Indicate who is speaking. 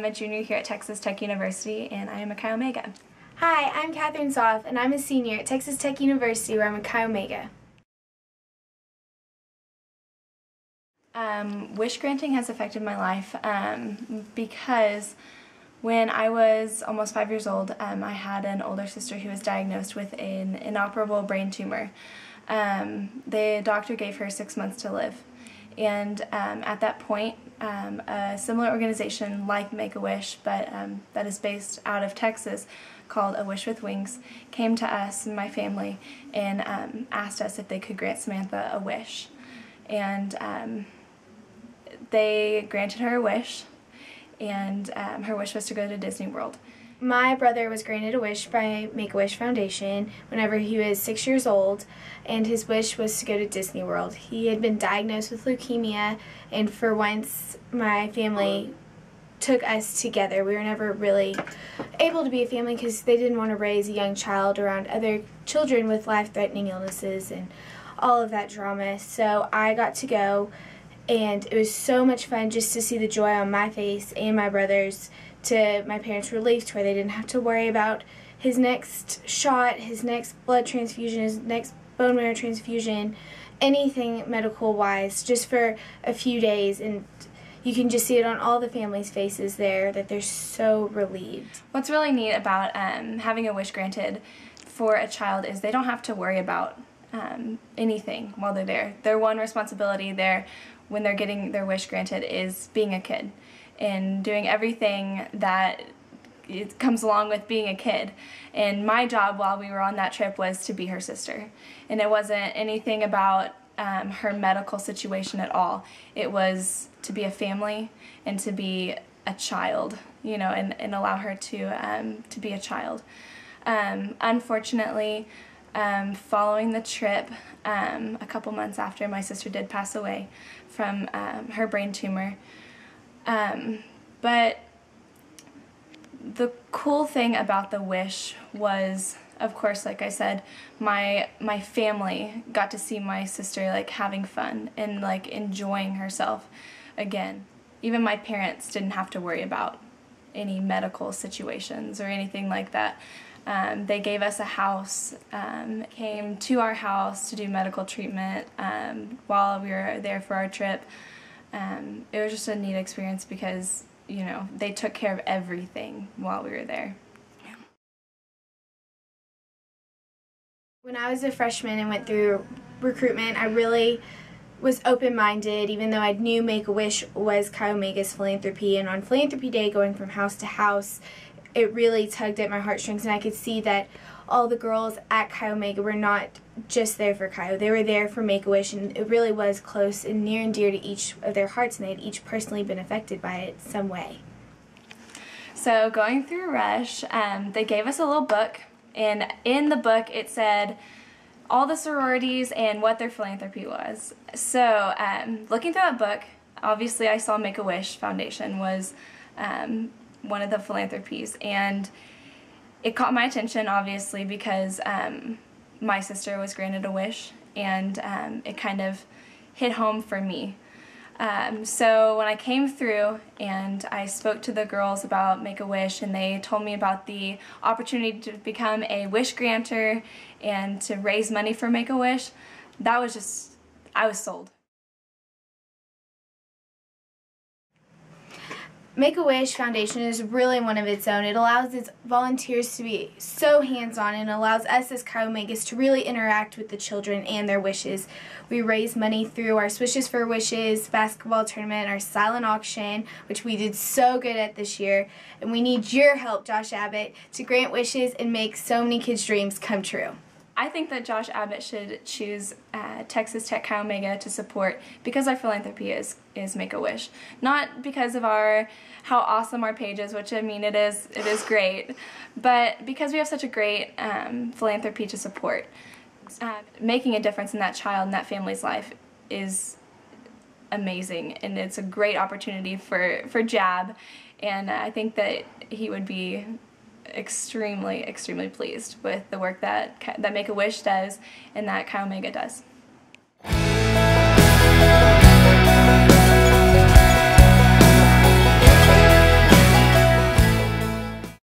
Speaker 1: a junior here at Texas Tech University, and I am a Chi Omega.
Speaker 2: Hi, I'm Catherine Soff, and I'm a senior at Texas Tech University, where I'm a Chi Omega.
Speaker 1: Wish granting has affected my life because when I was almost 5 years old, I had an older sister who was diagnosed with an inoperable brain tumor. The doctor gave her 6 months to live, and at that point, a similar organization like Make-A-Wish, but that is based out of Texas, called A Wish with Wings, came to us and my family and asked us if they could grant Samantha a wish. And they granted her a wish, and her wish was to go to Disney World.
Speaker 2: My brother was granted a wish by Make-A-Wish Foundation whenever he was 6 years old, and his wish was to go to Disney World. He had been diagnosed with leukemia, and for once my family took us together. We were never really able to be a family because they didn't want to raise a young child around other children with life-threatening illnesses and all of that drama. So I got to go, and it was so much fun just to see the joy on my face and my brother's, to my parents' relief, to where they didn't have to worry about his next shot, his next blood transfusion, his next bone marrow transfusion, anything medical-wise, just for a few days. And you can just see it on all the families' faces there, that they're so relieved.
Speaker 1: What's really neat about having a wish granted for a child is they don't have to worry about anything while they're there. Their one responsibility there when they're getting their wish granted is being a kid and doing everything that it comes along with being a kid. And my job while we were on that trip was to be her sister. And it wasn't anything about her medical situation at all. It was to be a family and to be a child, you know, and allow her to be a child. Unfortunately, following the trip, a couple months after, my sister did pass away from her brain tumor. But the cool thing about the wish was, of course, like I said, my family got to see my sister like having fun and like enjoying herself again. Even my parents didn't have to worry about any medical situations or anything like that. They gave us a house, came to our house to do medical treatment while we were there for our trip. It was just a neat experience because, you know, they took care of everything while we were there.
Speaker 2: When I was a freshman and went through recruitment, I really was open-minded, even though I knew Make-A-Wish was Chi Omega's philanthropy. And on Philanthropy Day, going from house to house, it really tugged at my heartstrings, and I could see that all the girls at Chi Omega were not just there for Chi, they were there for Make-A-Wish, and it really was close and near and dear to each of their hearts, and they had each personally been affected by it some way.
Speaker 1: So going through Rush, they gave us a little book, and in the book it said all the sororities and what their philanthropy was. So looking through that book, obviously I saw Make-A-Wish Foundation was one of the philanthropies, and it caught my attention obviously because my sister was granted a wish, and it kind of hit home for me. So when I came through and I spoke to the girls about Make-A-Wish, and they told me about the opportunity to become a wish granter and to raise money for Make-A-Wish, that was just, I was sold.
Speaker 2: Make-A-Wish Foundation is really one of its own. It allows its volunteers to be so hands-on, and allows us as Chi Omegas to really interact with the children and their wishes. We raise money through our Swishes for Wishes basketball tournament, our silent auction, which we did so good at this year, and we need your help, Josh Abbott, to grant wishes and make so many kids' dreams come true.
Speaker 1: I think that Josh Abbott should choose Texas Tech Chi Omega to support because our philanthropy is Make-A-Wish. Not because of how awesome our page is, which I mean it is great, but because we have such a great philanthropy to support. Making a difference in that child and that family's life is amazing, and it's a great opportunity for Jab, and I think that he would be extremely pleased with the work that Make-A-Wish does and that Chi Omega does.